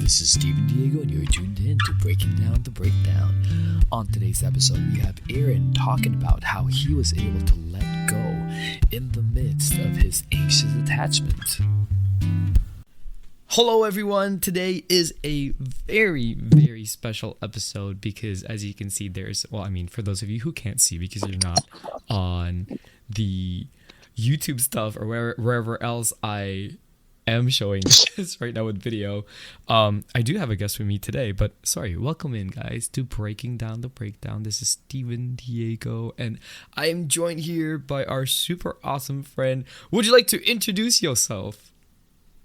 This is Steven Diego, and you're tuned in to Breaking Down the Breakdown. On today's episode, we have Aaron talking about how he was able to let go in the midst of his anxious attachment. Hello everyone, today is a very, very special episode because as you can see for those of you who can't see because you're not on the YouTube stuff or wherever else I am showing this right now with video, I do have a guest with me today, but welcome in guys to Breaking Down the Breakdown. This is Steven Diego and I am joined here by our super awesome friend. Would you like to introduce yourself?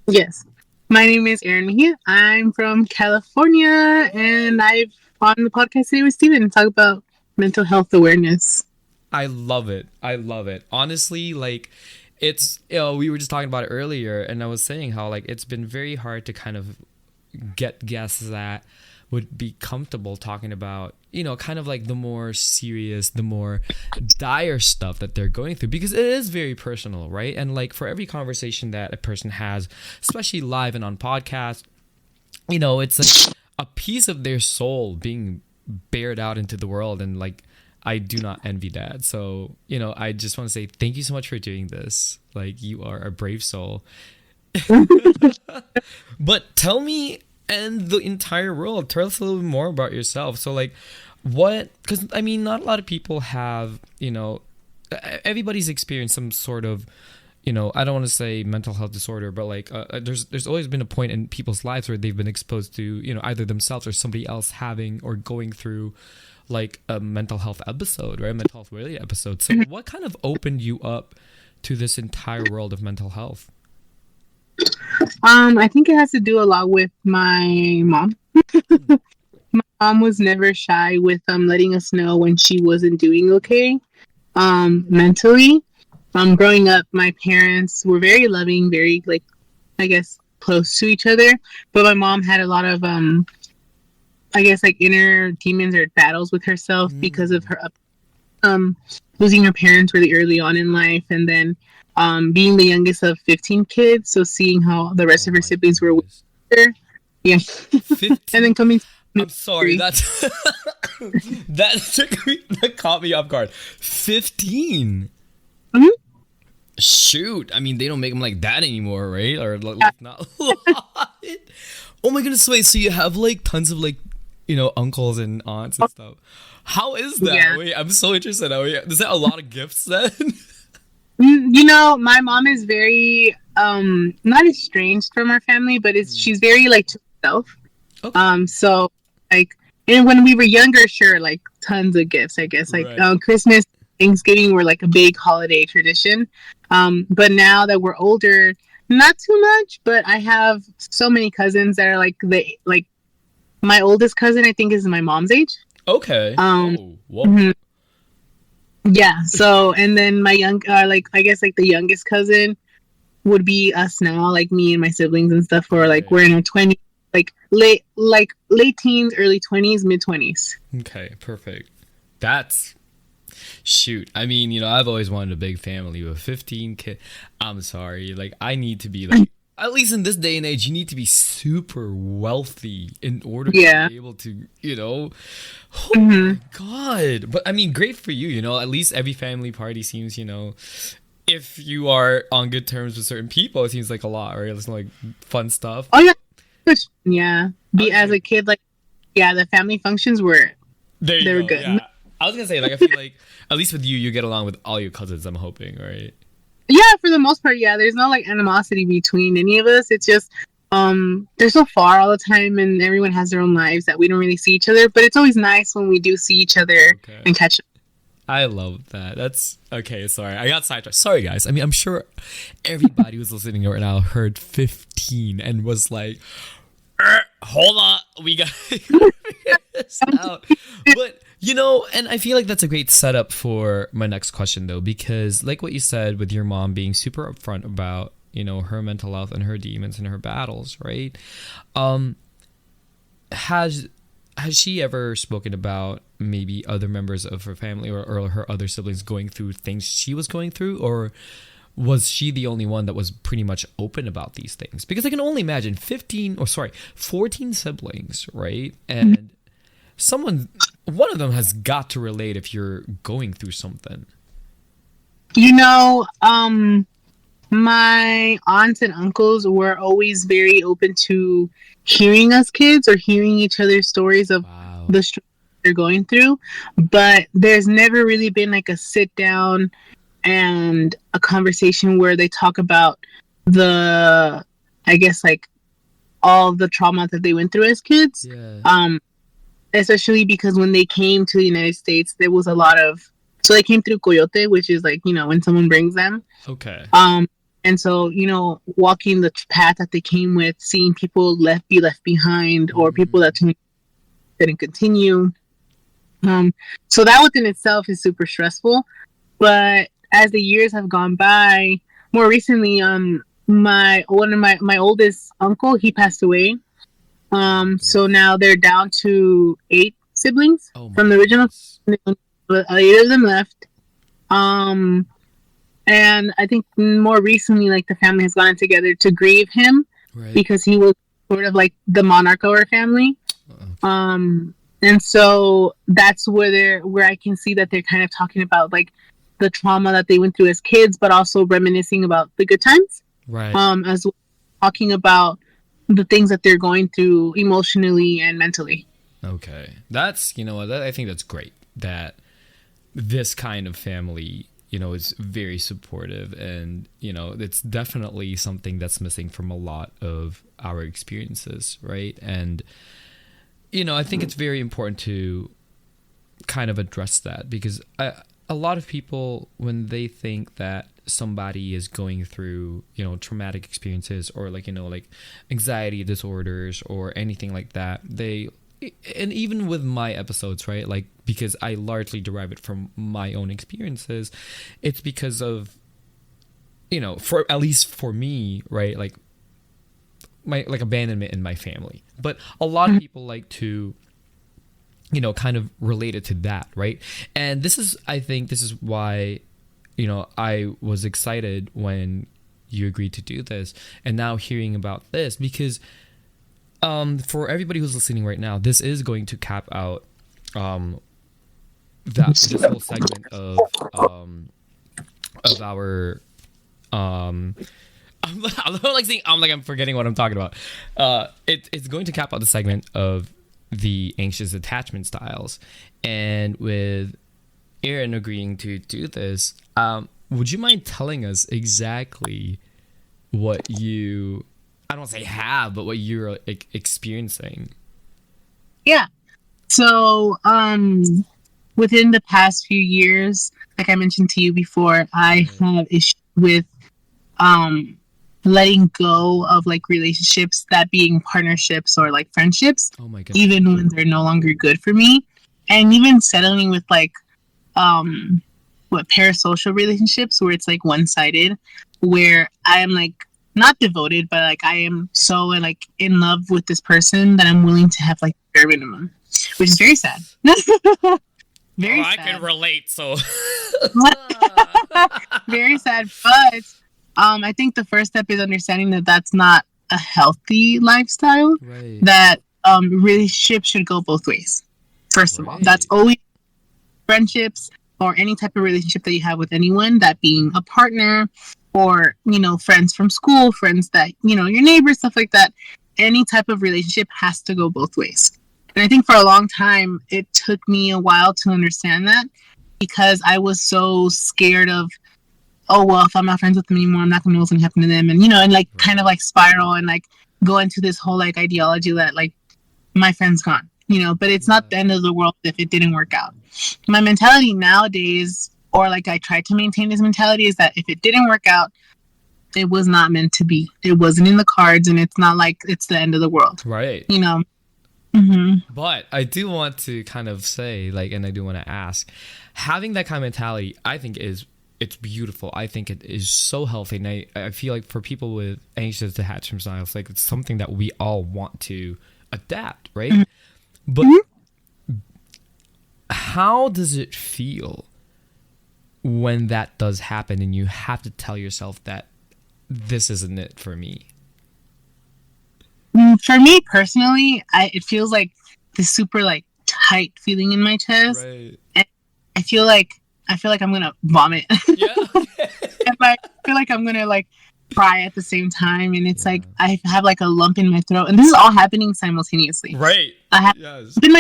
Yes. My name is a.arrronn. I'm from California, and I've on the podcast today with Steven to talk about mental health awareness. I love it. Honestly, it's, we were just talking about it earlier, and I was saying how, it's been very hard to kind of get guests that would be comfortable talking about, kind of the more serious, the more dire stuff that they're going through, because it is very personal, right? And for every conversation that a person has, especially live and on podcast, it's a piece of their soul being bared out into the world. And I do not envy that. So, I just want to say thank you so much for doing this. You are a brave soul. But tell me, and the entire world, tell us a little bit more about yourself. So because not a lot of people have, everybody's experienced some sort of, I don't want to say mental health disorder, but there's always been a point in people's lives where they've been exposed to, either themselves or somebody else having or going through a mental health episode, right? A mental health related episode. So what kind of opened you up to this entire world of mental health? I think it has to do a lot with my mom. My mom was never shy with letting us know when she wasn't doing okay mentally. Growing up, my parents were very loving, very close to each other, but my mom had a lot of inner demons or battles with herself because of her losing her parents really early on in life, and then being the youngest of 15 kids, so seeing how the rest of her siblings were with her. Yeah. 15? And then coming to I'm sorry, that's that caught me off guard. 15? Mm-hmm. Shoot, they don't make them like that anymore, right? Or not a lot. Oh my goodness, wait, so you have tons of uncles and aunts and stuff. How is that? Yeah. Wait, I'm so interested. Is that a lot of gifts then? My mom is very not estranged from our family, but she's very to herself. Okay. So and when we were younger, sure, tons of gifts, I guess. Right. Christmas, Thanksgiving were a big holiday tradition. But now that we're older, not too much, but I have so many cousins that are my oldest cousin, I think, is my mom's age. Okay. Whoa. Mm-hmm. Yeah. So, and then my the youngest cousin would be us now, me and my siblings and stuff, or we're in our 20s, late teens, early 20s, mid 20s. Okay, perfect. That's shoot. I've always wanted a big family with 15 kids. I'm sorry. I need to be at least in this day and age, you need to be super wealthy in order to be able to, oh my God. But great for you, at least every family party seems, if you are on good terms with certain people, it seems a lot, right? It's fun stuff. Oh, yeah. Yeah. As a kid, the family functions were, they were good. Yeah. I was going to say, I feel at least with you, you get along with all your cousins, I'm hoping, right? Yeah, for the most part, yeah. There's no animosity between any of us. It's just they're so far all the time, and everyone has their own lives that we don't really see each other. But it's always nice when we do see each other and catch up. I love that. That's okay. Sorry, I got sidetracked. Sorry, guys. I'm sure everybody was listening right now heard 15 and was like, "Hold on, we got to figure this out." But. And I feel that's a great setup for my next question, though, because what you said with your mom being super upfront about, her mental health and her demons and her battles, right? Has she ever spoken about maybe other members of her family or her other siblings going through things she was going through? Or was she the only one that was pretty much open about these things? Because I can only imagine 14 siblings, right? And one of them has got to relate if you're going through something. My aunts and uncles were always very open to hearing us kids or hearing each other's stories of the struggles they're going through, but there's never really been like a sit down and a conversation where they talk about all the trauma that they went through as kids. Especially because when they came to the United States, there was a lot of, so they came through Coyote, which is like, when someone brings them. Okay. And so, walking the path that they came with, seeing people be left behind, or people that didn't continue. So that within itself is super stressful. But as the years have gone by, more recently, my oldest uncle, he passed away. So now they're down to 8 siblings from the original. 8 of them left. And I think more recently, like, the family has gotten together to grieve him, because he was sort of like the monarch of our family. And so that's where I can see that they're kind of talking about like the trauma that they went through as kids, but also reminiscing about the good times. As well, talking about the things that they're going through emotionally and mentally. Okay. That's, I think that's great that this kind of family, is very supportive, and, it's definitely something that's missing from a lot of our experiences, right? And, I think it's very important to kind of address that, because a lot of people, when they think that somebody is going through, traumatic experiences, or like, like anxiety disorders or anything like that, and even with my episodes, right? Like, because I largely derive it from my own experiences, it's because of, for at least for me, right? Like my abandonment in my family. But a lot of people like to, kind of relate it to that, right? And I think this is why, I was excited when you agreed to do this, and now hearing about this, because for everybody who's listening right now, this is going to cap out this whole segment of our I'm forgetting what I'm talking about. It's going to cap out the segment of the anxious attachment styles, and with Aaron agreeing to do this, would you mind telling us exactly what you, I don't want to say have, but what you're experiencing? Yeah. So, within the past few years, like I mentioned to you before, I have issues with letting go of like relationships, that being partnerships or like friendships, even when they're no longer good for me, and even settling with like parasocial relationships where it's like one-sided, where I am like not devoted, but like I am so like in love with this person that I'm willing to have like bare minimum, which is very sad. Very sad. I can relate, so very sad. But I think the first step is understanding that that's not a healthy lifestyle. That relationships should go both ways. First of all, that's always friendships or any type of relationship that you have with anyone, that being a partner or, friends from school, friends that, your neighbors, stuff like that. Any type of relationship has to go both ways. And I think for a long time, it took me a while to understand that, because I was so scared of, oh, well, if I'm not friends with them anymore, I'm not going to know what's going to happen to them. And, and like kind of like spiral and like go into this whole like ideology that like my friend's gone, but it's not the end of the world if it didn't work out. My mentality nowadays, or like I tried to maintain this mentality, is that if it didn't work out, it was not meant to be. It wasn't in the cards, and it's not like it's the end of the world. Right. But I do want to kind of say, like, and I do want to ask, having that kind of mentality, I think it's beautiful. I think it is so healthy. And I feel like for people with anxious attachment styles, like, it's something that we all want to adapt, right? But how does it feel when that does happen and you have to tell yourself that this isn't it for me? For me personally, it feels like this super like tight feeling in my chest, Right. and I feel like I'm gonna vomit. Yeah. And I feel like I'm gonna like cry at the same time, and it's like I have like a lump in my throat, and this is all happening simultaneously. Right. I have Yes. in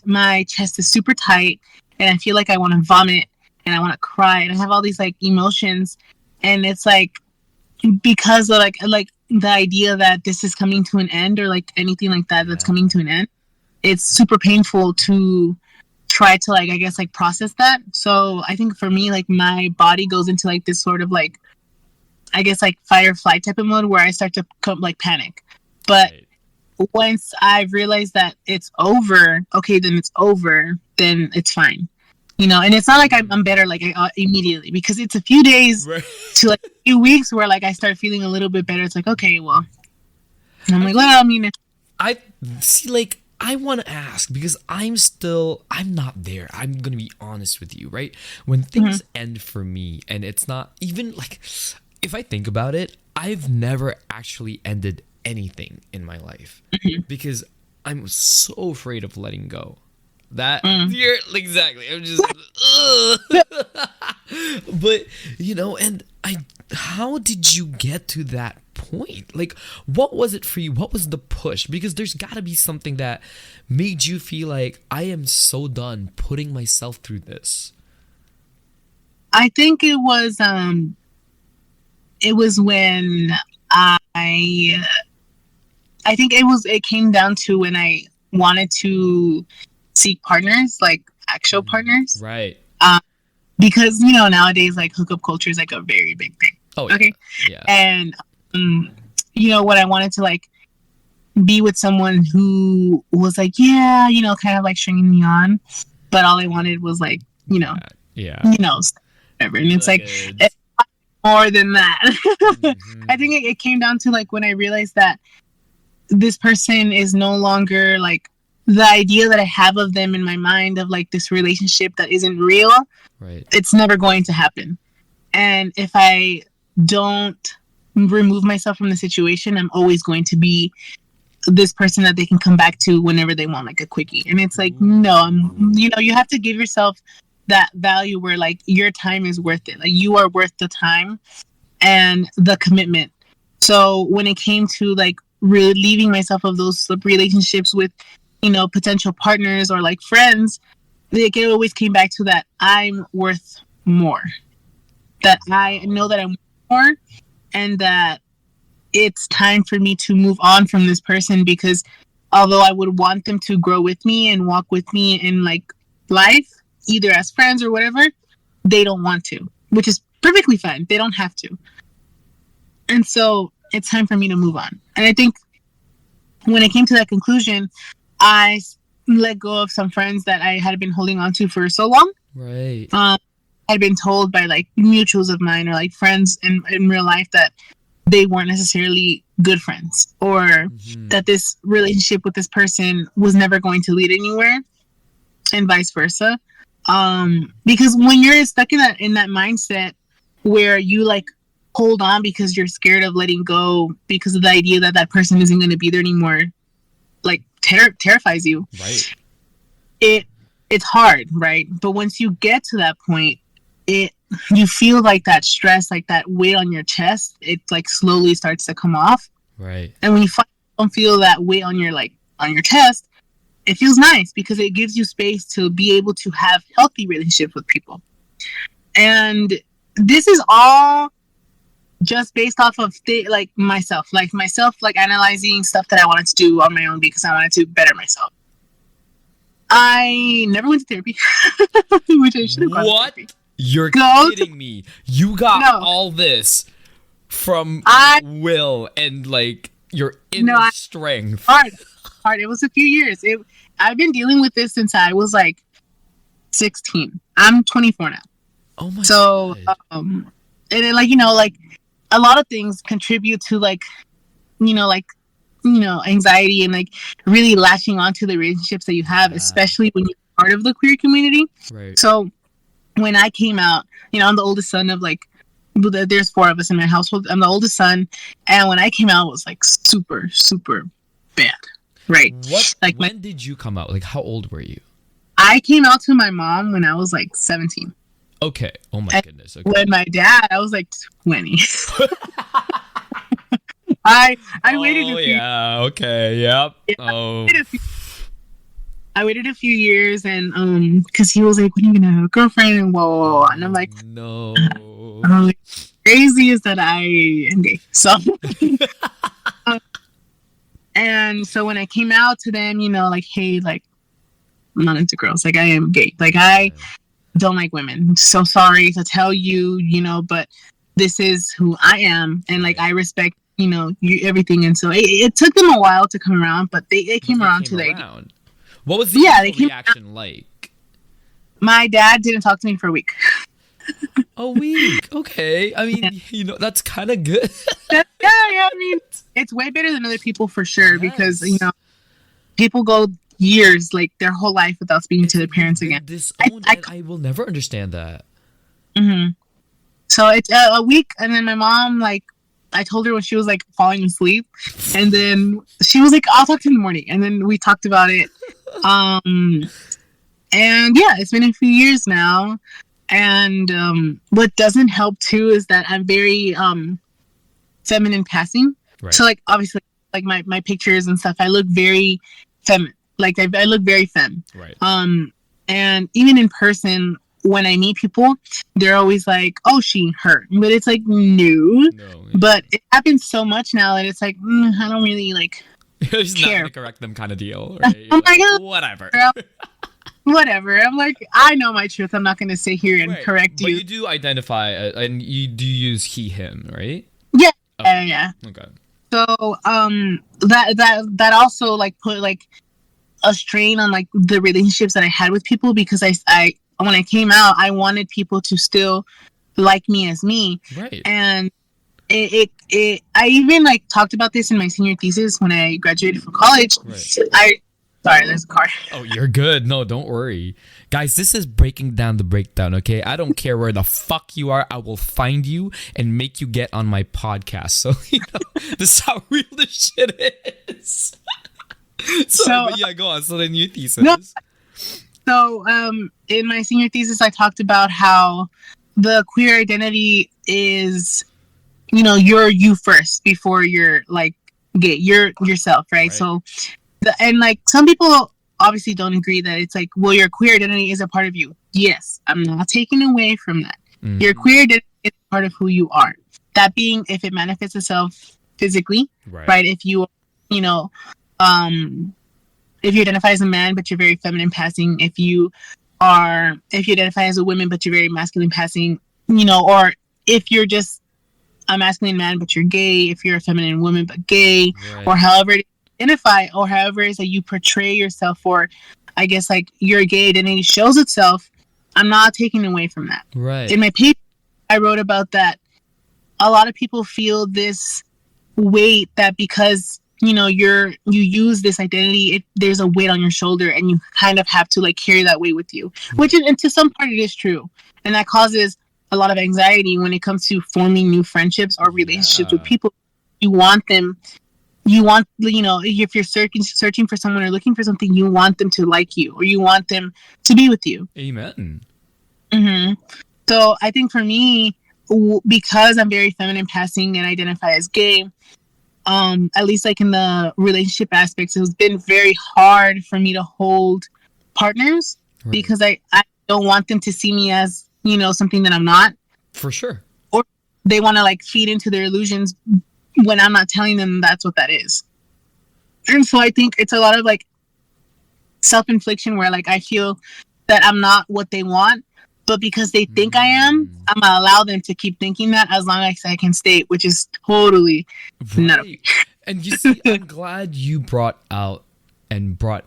my chest is super tight, and I feel like I want to vomit and I want to cry, and I have all these like emotions, and it's like because of like the idea that this is coming to an end or like anything like that that's coming to an end, it's super painful to try to like I guess like process that. So I think for me, like my body goes into like this sort of like I guess like fight or flight type of mode where I start to like panic. But once I've realized that it's over, okay, then it's over, then it's fine. You know, and it's not like I'm better like immediately, because it's a few days to like a few weeks where like I start feeling a little bit better. It's like, okay, well, and I'm like, well, I mean, I see, like, I want to ask because I'm not there. I'm going to be honest with you, right? When things end for me, and it's not even like, if I think about it, I've never actually ended anything in my life because I'm so afraid of letting go. That you're exactly. I'm just, but you know, and how did you get to that point? Like, what was it for you? What was the push? Because there's got to be something that made you feel like I am so done putting myself through this. I think it was when I think it came down to when I wanted to seek partners, like actual partners, right? Because you know nowadays like hookup culture is like a very big thing. Oh, okay, yeah. And you know, when I wanted to like be with someone who was like, yeah, you know, kind of like stringing me on, but all I wanted was like, you know, you know, whatever. And it's like it's more than that. I think it came down to like when I realized that this person is no longer like the idea that I have of them in my mind of like this relationship that isn't real. Right. It's never going to happen. And if I don't remove myself from the situation, I'm always going to be this person that they can come back to whenever they want like a quickie. And it's like, no, you know, you have to give yourself that value where like your time is worth it. Like you are worth the time and the commitment. So when it came to like relieving myself of those relationships with, you know, potential partners or like friends, it always came back to that I'm worth more. That I know that I'm worth more, and that it's time for me to move on from this person, because although I would want them to grow with me and walk with me in like life, either as friends or whatever, they don't want to, which is perfectly fine. They don't have to. And so it's time for me to move on. And I think when it came to that conclusion, I let go of some friends that I had been holding on to for so long. Right. I'd been told by like mutuals of mine or like friends in real life that they weren't necessarily good friends, or that this relationship with this person was never going to lead anywhere, and vice versa. Because when you're stuck in that mindset where you like hold on because you're scared of letting go because of the idea that that person isn't going to be there anymore, like terrifies you. Right. It's hard, right? But once you get to that point, you feel like that stress, like that weight on your chest, it like slowly starts to come off. Right. And when you don't feel that weight on your chest, it feels nice because it gives you space to be able to have healthy relationships with people. And this is all just based off of myself analyzing stuff that I wanted to do on my own because I wanted to better myself. I never went to therapy, which I should have gone to therapy. You're kidding me. You got all this from will and like your inner strength. Hard. It was a few years. I've been dealing with this since I was like 16. I'm 24 now. Oh my God. And it, like, you know, like a lot of things contribute to like, you know, anxiety and like really latching onto the relationships that you have, especially when you're part of the queer community. Right. So when I came out, I'm the oldest son of like, there's 4 of us in my household. I'm the oldest son, and when I came out, it was like super, super bad. Right? When did you come out? Like, how old were you? I came out to my mom when I was like 17. Okay. Oh my goodness. Okay. When my dad, I was like 20. I waited a few. Yeah. Okay. Yep. Yeah, I waited a few years, and because he was like, "When are you gonna have a girlfriend?" And whoa, and I'm like, "No." Crazy is that I am gay. So, and so when I came out to them, like, hey, like, I'm not into girls. Like, I am gay. Like, I don't like women. So sorry to tell you, but this is who I am, and like, I respect, you everything. And so it took them a while to come around, but they came around to the idea. What was the reaction like? My dad didn't talk to me for a week. A week, okay. I mean, that's kind of good. Yeah. I mean, it's way better than other people for sure, because people go years, like their whole life, without speaking to their parents again. I will never understand that. Mm-hmm. So it's a week, and then my mom, like, I told her when she was like falling asleep, and then she was like, "I'll talk to you in the morning," and then we talked about it. And yeah, it's been a few years now. And what doesn't help too is that I'm very feminine passing. Right. So like, obviously, like my pictures and stuff, I look very feminine. Like I look very femme. Right. And even in person, when I meet people, they're always like, "Oh, she, her," but it's like, no. But it happens so much now that it's like, I don't really like. It's not gonna correct them, kind of deal. Right? I'm like, whatever. Whatever. I'm like, I know my truth. I'm not going to sit here and correct you. But you do identify, and you do use he, him, right? Yeah. Okay. Yeah. Okay. So, that also like put like a strain on like the relationships that I had with people, because I when I came out, I wanted people to still like me as me. Right. And I even like talked about this in my senior thesis when I graduated from college. Right. Sorry, there's a car. Oh, you're good. No, don't worry. Guys, this is Breaking Down the Breakdown, okay? I don't care where the fuck you are. I will find you and make you get on my podcast. So, this is how real this shit is. But yeah, go on. So then your thesis. No, so, in my senior thesis, I talked about how the queer identity is, you're you first before you're, like, gay. You're yourself, right? So... And like some people obviously don't agree that it's like, well, your queer identity is a part of you. Yes, I'm not taking away from that. Mm-hmm. Your queer identity is part of who you are. That being, if it manifests itself physically, right? If you, if you identify as a man but you're very feminine passing, if you identify as a woman but you're very masculine passing, or if you're just a masculine man but you're gay, if you're a feminine woman but gay, or however it identify, or however it is that you portray yourself, or I guess like your gay identity shows itself, I'm not taking away from that. Right. In my paper, I wrote about that. A lot of people feel this weight that because you use this identity, there's a weight on your shoulder, and you kind of have to like carry that weight with you. Which, and to some part, it is true, and that causes a lot of anxiety when it comes to forming new friendships or relationships with people. You want, if you're searching for someone or looking for something, you want them to like you, or you want them to be with you. Amen. Mm-hmm. So I think for me, because I'm very feminine passing and identify as gay, at least like in the relationship aspects, it's been very hard for me to hold partners because I don't want them to see me as, something that I'm not. For sure. Or they want to like feed into their illusions when I'm not telling them that's what that is. And so I think it's a lot of like self-infliction where like I feel that I'm not what they want, but because they think I am, I'm gonna allow them to keep thinking that as long as I can stay, which is totally not okay. And you see, I'm glad you brought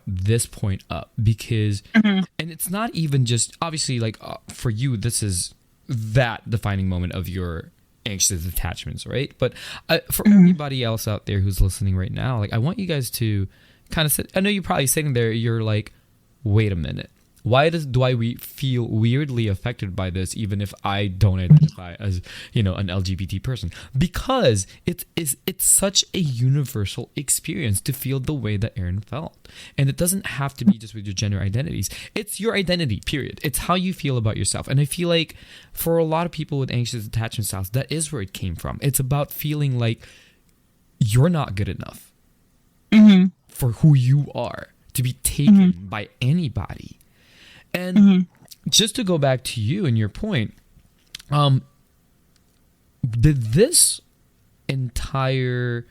this point up because, and it's not even just, obviously, like for you, this is that defining moment of your anxious attachments, right? But for everybody else out there who's listening right now, like I want you guys to kind of sit. I know you're probably sitting there, you're like, wait a minute, we feel weirdly affected by this, even if I don't identify as, an LGBT person? Because it's such a universal experience to feel the way that Aaron felt. And it doesn't have to be just with your gender identities. It's your identity, period. It's how you feel about yourself. And I feel like for a lot of people with anxious attachment styles, that is where it came from. It's about feeling like you're not good enough for who you are to be taken by anybody. And just to go back to you and your point, did this entire,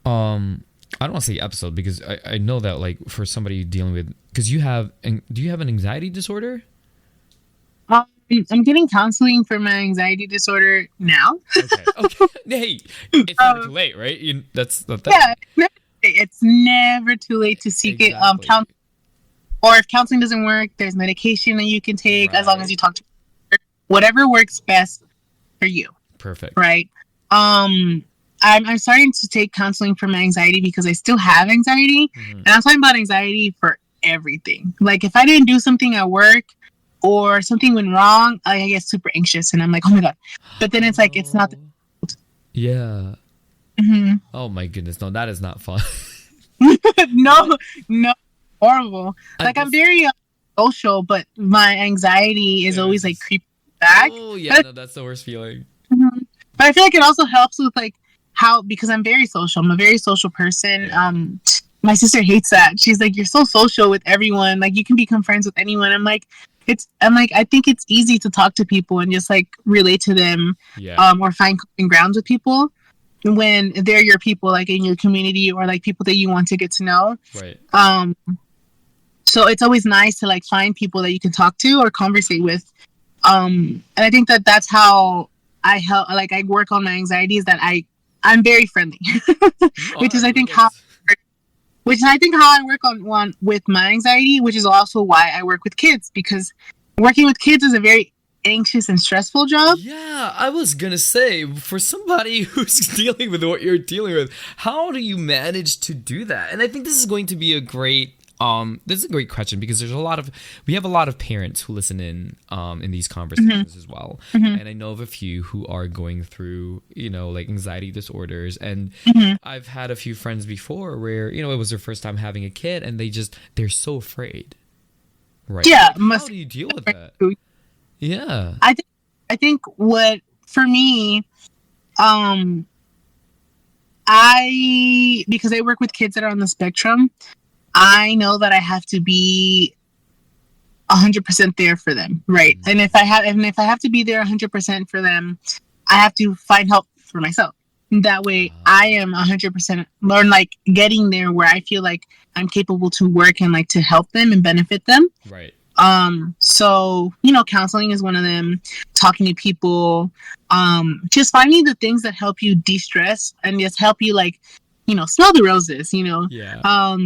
I don't want to say episode, because I know that, like, for somebody dealing with, because do you have an anxiety disorder? I'm getting counseling for my anxiety disorder now. Okay. Hey, it's never too late, right? That's the thing. Yeah, it's never too late to seek counseling. Or if counseling doesn't work, there's medication that you can take, as long as you talk to whatever works best for you. Perfect. Right. I'm starting to take counseling for my anxiety because I still have anxiety. And I'm talking about anxiety for everything. Like, if I didn't do something at work or something went wrong, I get super anxious and I'm like, oh my God. But then it's like, it's not. Yeah. Oh my goodness. No, that is not fun. No. Horrible. Like, I'm very social, but my anxiety is always like creeping back. Oh yeah, no, that's the worst feeling. But I feel like it also helps with, like, how, because I'm very social. I'm a very social person. My sister hates that. She's like, you're so social with everyone. Like, you can become friends with anyone. I'm like, I think it's easy to talk to people and just, like, relate to them, or find common grounds with people when they're your people, like, in your community, or like people that you want to get to know. Right. So it's always nice to, like, find people that you can talk to or conversate with. And I think that that's how I help. Like, I work on my anxieties, that I'm very friendly, which is I think how I work on one with my anxiety, which is also why I work with kids, because working with kids is a very anxious and stressful job. Yeah, I was gonna say, for somebody who's dealing with what you're dealing with, how do you manage to do that? And I think this is going to be a great question, because we have a lot of parents who listen in these conversations as well. And I know of a few who are going through, like, anxiety disorders. And I've had a few friends before where, it was their first time having a kid and they're so afraid. Right. Yeah. Like, how do you deal with that? Yeah. I think what, for me, because I work with kids that are on the spectrum, I know that I have to be 100% there for them, right? And if I have to be there 100% for them, I have to find help for myself. That way, I am 100% learn, like, getting there where I feel like I'm capable to work and, like, to help them and benefit them. Right. So, counseling is one of them. Talking to people, just finding the things that help you de-stress and just help you, like, smell the roses, Yeah.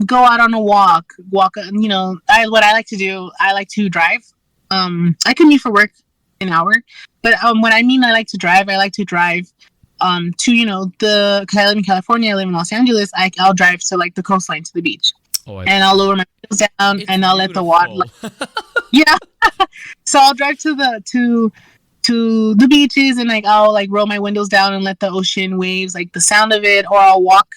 Go out on a walk, what I like to do, I like to drive. I commute for work an hour, but when I mean I like to drive to, because I live in California, I live in Los Angeles, I'll drive to, like, the coastline, to the beach. And I'll lower my windows down and I'll let the water. Yeah. So I'll drive to the beaches and, like, I'll, like, roll my windows down and let the ocean waves, like, the sound of it, or I'll walk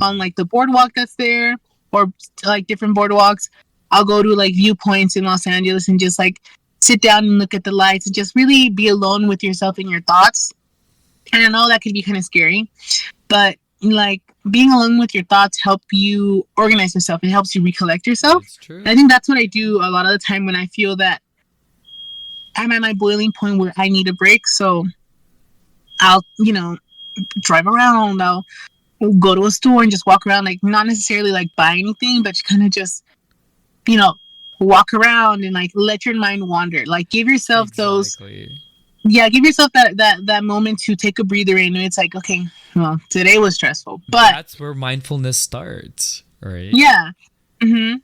on, like, the boardwalk that's there, or, like, different boardwalks. I'll go to, like, viewpoints in Los Angeles and just, like, sit down and look at the lights and just really be alone with yourself and your thoughts. And I know that could be kind of scary, but, like, being alone with your thoughts help you organize yourself. It helps you recollect yourself. That's true. And I think that's what I do a lot of the time when I feel that I'm at my boiling point where I need a break. So I'll, drive around. I'll go to a store and just walk around, like, not necessarily, like, buy anything, but kind of just, walk around and, like, let your mind wander. Like, give yourself give yourself that moment to take a breather in. And it's like, okay, well, today was stressful, but that's where mindfulness starts, right? Yeah. Mm-hmm.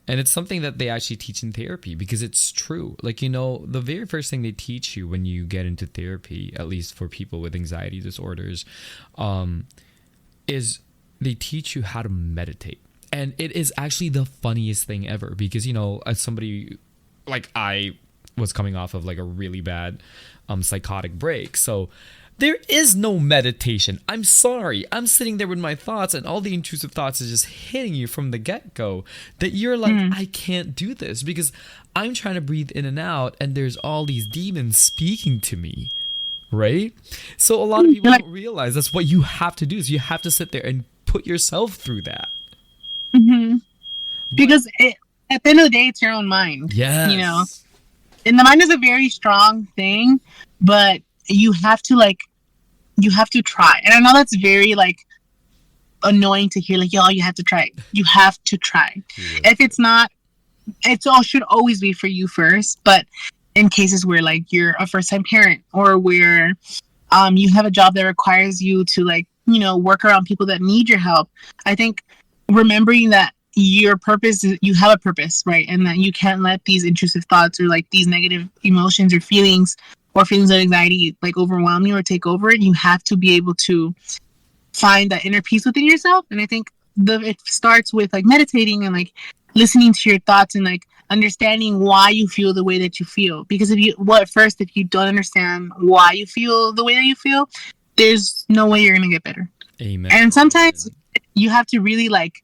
And it's something that they actually teach in therapy, because it's true. Like, the very first thing they teach you when you get into therapy, at least for people with anxiety disorders, is they teach you how to meditate. And it is actually the funniest thing ever because, you know, as somebody like I was coming off of like a really bad psychotic break. So there is no meditation. I'm sorry. I'm sitting there with my thoughts and all the intrusive thoughts is just hitting you from the get-go that you're like, I can't do this because I'm trying to breathe in and out and there's all these demons speaking to me, right? So a lot of people don't realize that's what you have to do is you have to sit there and put yourself through that. Because at the end of the day, it's your own mind. Yes. You know? And the mind is a very strong thing, but you have to try. And I know that's very like annoying to hear, like, yo, you have to try. You have to try. Yeah. If it's not, should always be for you first. But in cases where like you're a first time parent or where you have a job that requires you to like, you know, work around people that need your help, I think remembering that your purpose is, you have a purpose, right? And that you can't let these intrusive thoughts or like these negative emotions or feelings of anxiety like overwhelm you or take over it. You have to be able to find that inner peace within yourself. And I think it starts with like meditating and like listening to your thoughts and like understanding why you feel the way that you feel. Because if you don't understand why you feel the way that you feel, there's no way you're gonna get better. Amen. And sometimes you have to really like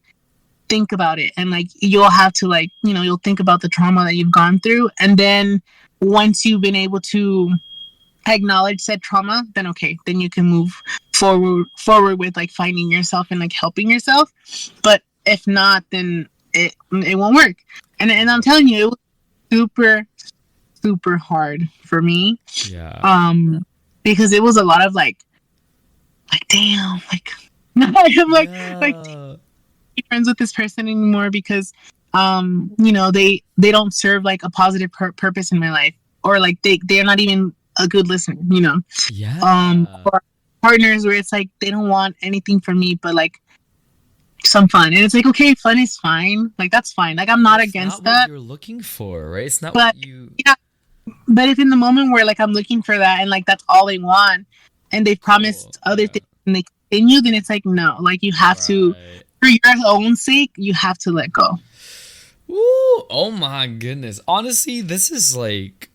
think about it, and like you'll have to like, you know, you'll think about the trauma that you've gone through, and then once you've been able to acknowledge said trauma, then you can move forward with like finding yourself and like helping yourself. But if not, then it won't work. And I'm telling you, it was super, super hard for me. Yeah. Because it was a lot of like damn, like I'm like be friends with this person anymore because you know, they don't serve like a positive purpose in my life, or like they're not even a good listener, you know. Or partners where it's like they don't want anything from me but like some fun, and it's like, okay, fun is fine, like that's fine, like I'm not against not that. What you're looking for, right? It's not what you. Yeah, but if in the moment where like I'm looking for that and like that's all they want, and they've promised other things and they continue, then it's like no, like you have to, for your own sake, you have to let go. Ooh, oh my goodness. Honestly, this is like,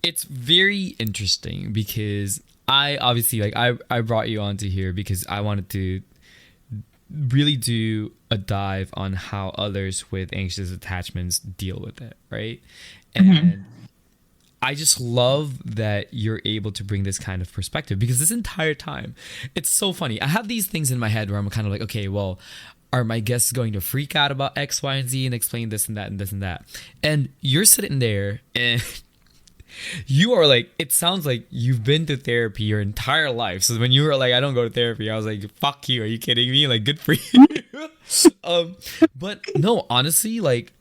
it's very interesting because I obviously like I brought you onto here because I wanted to really do a dive on how others with anxious attachments deal with it, right? And I just love that you're able to bring this kind of perspective because this entire time, it's so funny. I have these things in my head where I'm kind of like, okay, well, are my guests going to freak out about X, Y, and Z and explain this and that and this and that? And you're sitting there and you are like, it sounds like you've been to therapy your entire life. So when you were like, I don't go to therapy, I was like, fuck you. Are you kidding me? Like, good for you. But no, honestly, like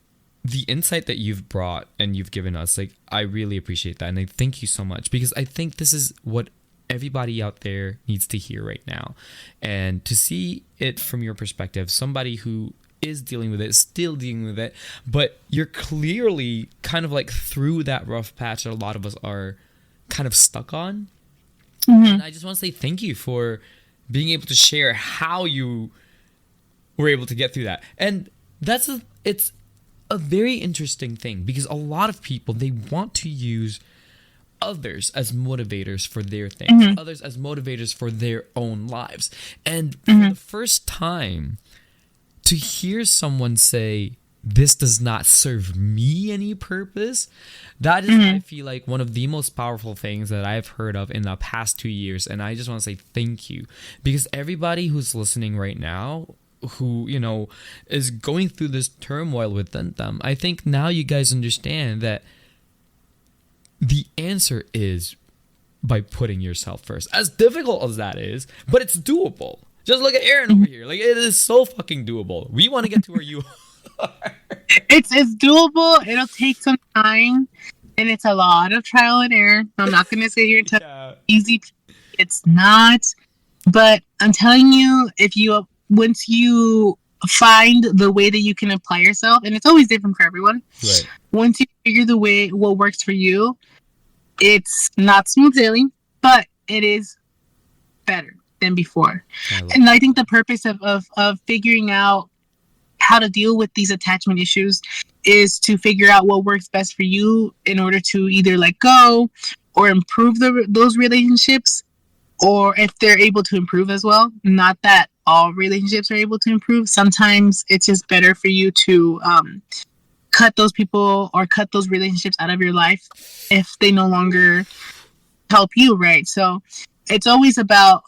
the insight that you've brought and you've given us, like, I really appreciate that. And I thank you so much because I think this is what everybody out there needs to hear right now. And to see it from your perspective, somebody who is dealing with it, still dealing with it, but you're clearly kind of like through that rough patch that a lot of us are kind of stuck on. And I just want to say thank you for being able to share how you were able to get through that. And it's a very interesting thing because a lot of people, they want to use others as motivators for their things, others as motivators for their own lives. And for the first time, to hear someone say, this does not serve me any purpose, that is, I feel like, one of the most powerful things that I've heard of in the past 2 years. And I just want to say thank you because everybody who's listening right now, who, you know, is going through this turmoil within them, I think now you guys understand that the answer is by putting yourself first. As difficult as that is, but it's doable. Just look at Aaron over here. Like, it is so fucking doable. We want to get to where you are. It's doable. It'll take some time, and it's a lot of trial and error. I'm not going to sit here and tell you easy. It's not. But I'm telling you, once you find the way that you can apply yourself, and it's always different for everyone. Right. Once you figure what works for you, it's not smooth sailing, but it is better than before. And I think the purpose of figuring out how to deal with these attachment issues is to figure out what works best for you in order to either let go or improve those relationships, or if they're able to improve as well. Not that all relationships are able to improve. Sometimes it's just better for you to cut those people or cut those relationships out of your life if they no longer help you, right? So it's always about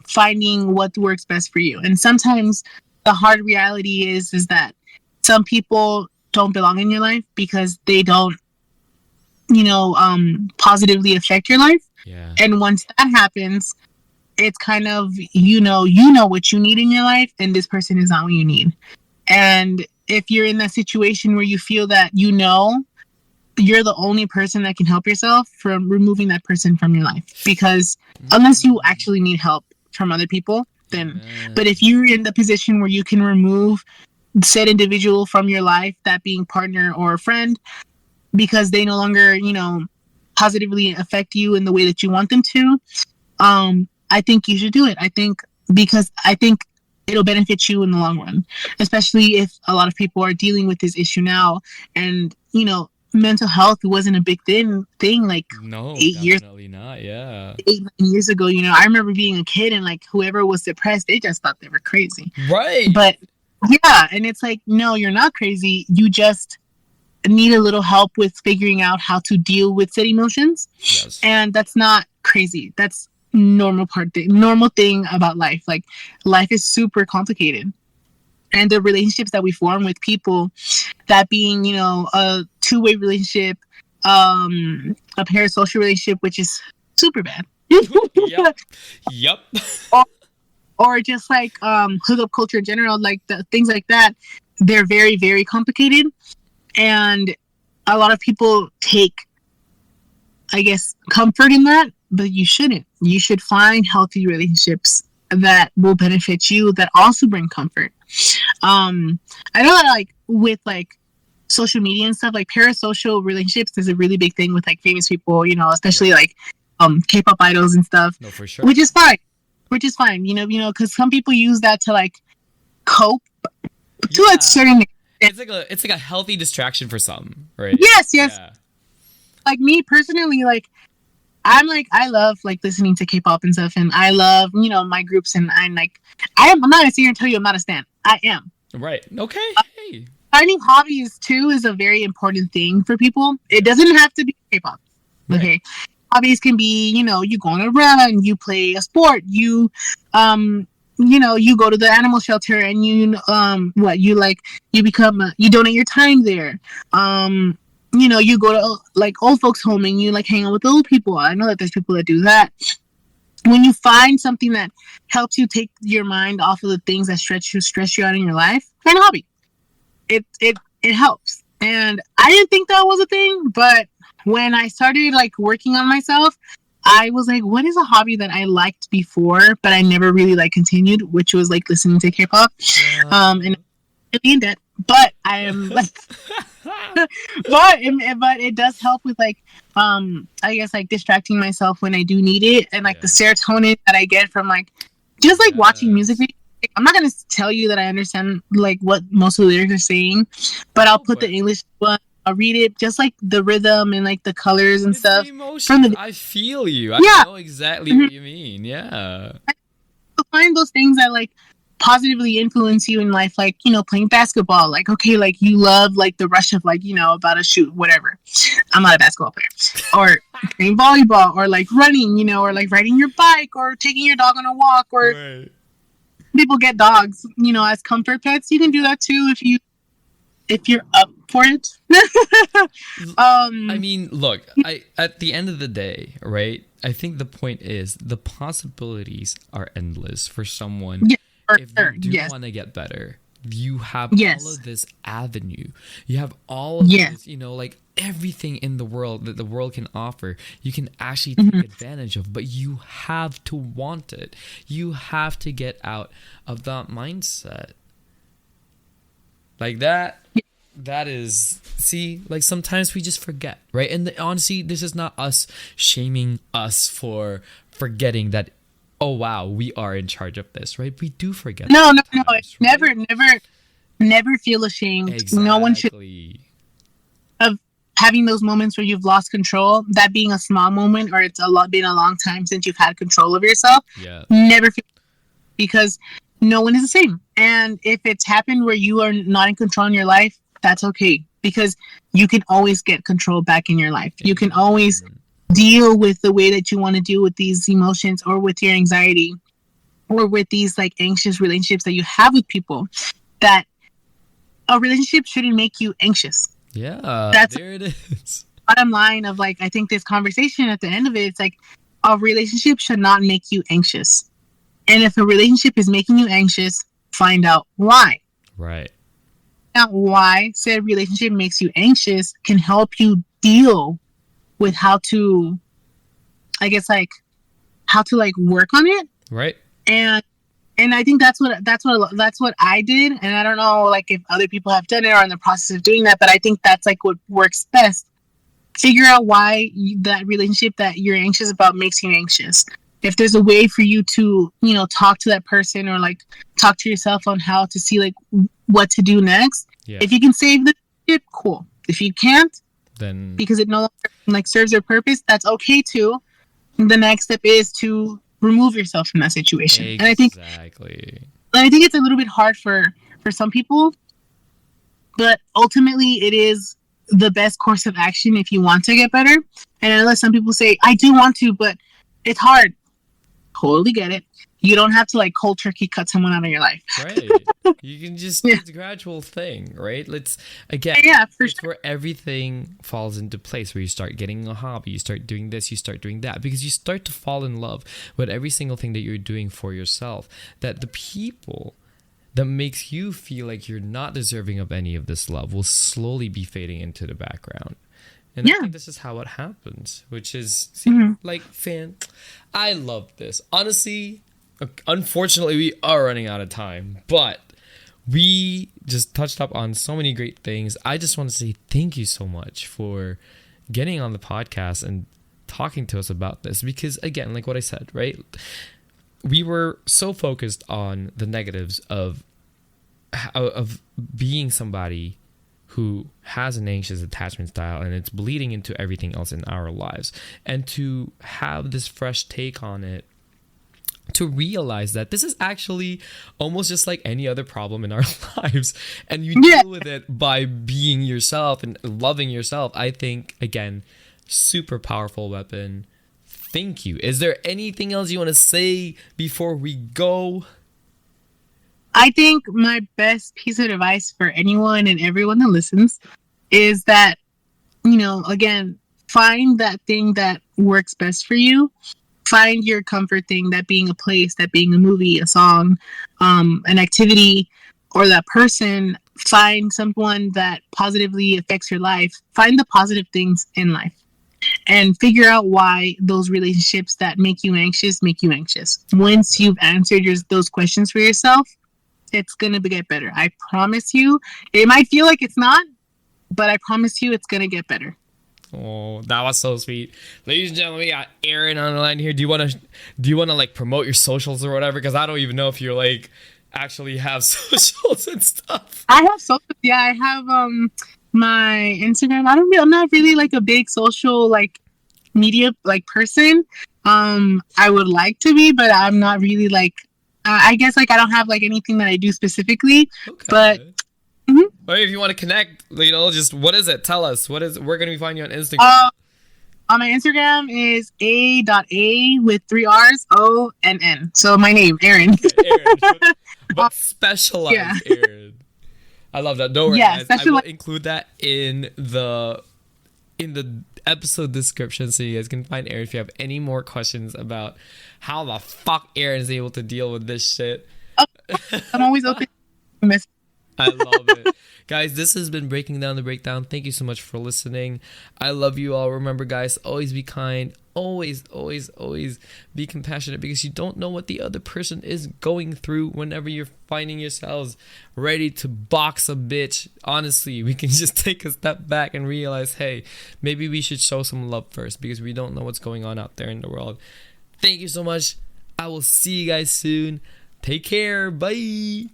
finding what works best for you. And sometimes the hard reality is that some people don't belong in your life because they don't, positively affect your life. Yeah. And once that happens, it's kind of, what you need in your life, and this person is not what you need. And if you're in that situation where you feel that you're the only person that can help yourself, from removing that person from your life, because unless you actually need help from other people, then but if you're in the position where you can remove said individual from your life, that being partner or friend, because they no longer positively affect you in the way that you want them to, I think you should do it. I think it'll benefit you in the long run, especially if a lot of people are dealing with this issue now. And mental health wasn't a big thing like no, 8 years. Definitely not. Yeah. 8-9 years ago, I remember being a kid and like whoever was depressed, they just thought they were crazy. Right. But yeah, and it's like, no, you're not crazy. You just need a little help with figuring out how to deal with said emotions. Yes. And that's not crazy. That's normal thing about life. Like, life is super complicated. And the relationships that we form with people, that being, a two-way relationship, a parasocial relationship, which is super bad. Yep. Or just like hookup culture in general, like things like that, they're very, very complicated. And a lot of people take, I guess, comfort in that, but you shouldn't. You should find healthy relationships that will benefit you, that also bring comfort. I know that like with like social media and stuff, like parasocial relationships is a really big thing with like famous people, especially like K-pop idols and stuff. No, for sure. Which is fine, because some people use that to like cope to a certain extent. It's like a healthy distraction for some, right? Yes. Yeah. Like me personally, like I'm like, I love like listening to K-pop and stuff, and I love my groups, and I'm not gonna sit here and tell you I'm not a stan. I am. Right. Okay. Hey. Finding hobbies too is a very important thing for people. It doesn't have to be K-pop. Right. Okay. Hobbies can be, you go on a run, you play a sport, you go to the animal shelter and you donate your time there. You go to like old folks home and you like hang out with old people. I know that there's people that do that. When you find something that helps you take your mind off of the things that stress you out in your life, find a hobby. It helps. And I didn't think that was a thing, but when I started like working on myself, I was like, what is a hobby that I liked before, but I never really like continued, which was like listening to K-pop. And I'm really in debt, but I am like, but it does help with like, I guess like distracting myself when I do need it. And like the serotonin that I get from like, just like watching music videos. I'm not going to tell you that I understand like what most of the lyrics are saying, but I'll put the English one. I'll read it, just like the rhythm and like the colors and stuff. I feel you. I know exactly what you mean. Yeah. Find those things that like positively influence you in life, like playing basketball. Like, okay, like you love like the rush of like about a shoot, whatever. I'm not a basketball player. Or playing volleyball, or like running, or like riding your bike, or taking your dog on a walk, or right. People get dogs, as comfort pets. You can do that too if you're up for it. I mean, look, at the end of the day, right? I think the point is the possibilities are endless for someone. Yeah, if you do want to get better, you have all of this avenue. You have all of this, like everything in the world that the world can offer, you can actually take advantage of, but you have to want it. You have to get out of that mindset. Like that is, like sometimes we just forget, right? And honestly, this is not us shaming us for forgetting that oh wow, we are in charge of this, right? We do forget. No, right? Never feel ashamed. Exactly. No one should of having those moments where you've lost control. That being a small moment, or it's been a long time since you've had control of yourself. Yeah. Never feel, because no one is the same. And if it's happened where you are not in control in your life, that's okay, because you can always get control back in your life. You can always deal with the way that you want to deal with these emotions, or with your anxiety, or with these like anxious relationships that you have with people. That a relationship shouldn't make you anxious. Yeah, that's there it is. Bottom line of like, I think this conversation at the end of it, it's like a relationship should not make you anxious. And if a relationship is making you anxious, find out why. Right. Now, why said relationship makes you anxious can help you deal with how to, I guess, like how to like work on it. Right. And I think that's what I did. And I don't know like if other people have done it or in the process of doing that, but I think that's like what works best. Figure out why that relationship that you're anxious about makes you anxious. If there's a way for you to, you know, talk to that person, or like talk to yourself on how to see like what to do next. Yeah. If you can save the shit, cool. If you can't, then because it no longer like serves their purpose, that's okay too. The next step is to remove yourself from that situation. Exactly. And I think it's a little bit hard for some people, but ultimately it is the best course of action if you want to get better. And unless some people say, I do want to, but it's hard. Totally get it. You don't have to like cold turkey cut someone out of your life. Right. You can just, it's a gradual thing, right? Let's, again, it's where everything falls into place, where you start getting a hobby, you start doing this, you start doing that, because you start to fall in love with every single thing that you're doing for yourself. That the people that makes you feel like you're not deserving of any of this love will slowly be fading into the background. And I think this is how it happens, which is like, I love this. Honestly, unfortunately, we are running out of time, but we just touched up on so many great things. I just want to say thank you so much for getting on the podcast and talking to us about this, because again, like what I said, right? We were so focused on the negatives of being somebody who has an anxious attachment style, and it's bleeding into everything else in our lives. And to have this fresh take on it, to realize that this is actually almost just like any other problem in our lives, and you deal with it by being yourself and loving yourself. I think, again, super powerful weapon. Thank you. Is there anything else you want to say before we go? I think my best piece of advice for anyone and everyone that listens is that, you know, again, find that thing that works best for you. Find your comfort thing, that being a place, that being a movie, a song, an activity, or that person. Find someone that positively affects your life. Find the positive things in life. And figure out why those relationships that make you anxious. Once you've answered those questions for yourself, it's going to get better. I promise you. It might feel like it's not, but I promise you it's going to get better. Oh, that was so sweet. Ladies and gentlemen, we got Aaron on the line here. Do you want to like promote your socials or whatever? Because I don't even know if you're like actually have socials and stuff. I have socials. Yeah, I have my Instagram. I'm not really like a big social like media like person. I would like to be, but I'm not really like. I guess like I don't have like anything that I do specifically, but. Or if you want to connect, you know, just what is it? Tell us. Where can we find you on Instagram? On my Instagram is a.a with 3 R's, O-N-N. So my name, Aaron. Aaron. But specialized Aaron. I love that. Don't worry, guys. I will include that in the episode description so you guys can find Aaron if you have any more questions about how the fuck Aaron is able to deal with this shit. I'm always open to mess. I love it. Guys, this has been Breaking Down the Breakdown. Thank you so much for listening. I love you all. Remember, guys, always be kind. Always, always, always be compassionate, because you don't know what the other person is going through whenever you're finding yourselves ready to box a bitch. Honestly, we can just take a step back and realize, hey, maybe we should show some love first, because we don't know what's going on out there in the world. Thank you so much. I will see you guys soon. Take care. Bye.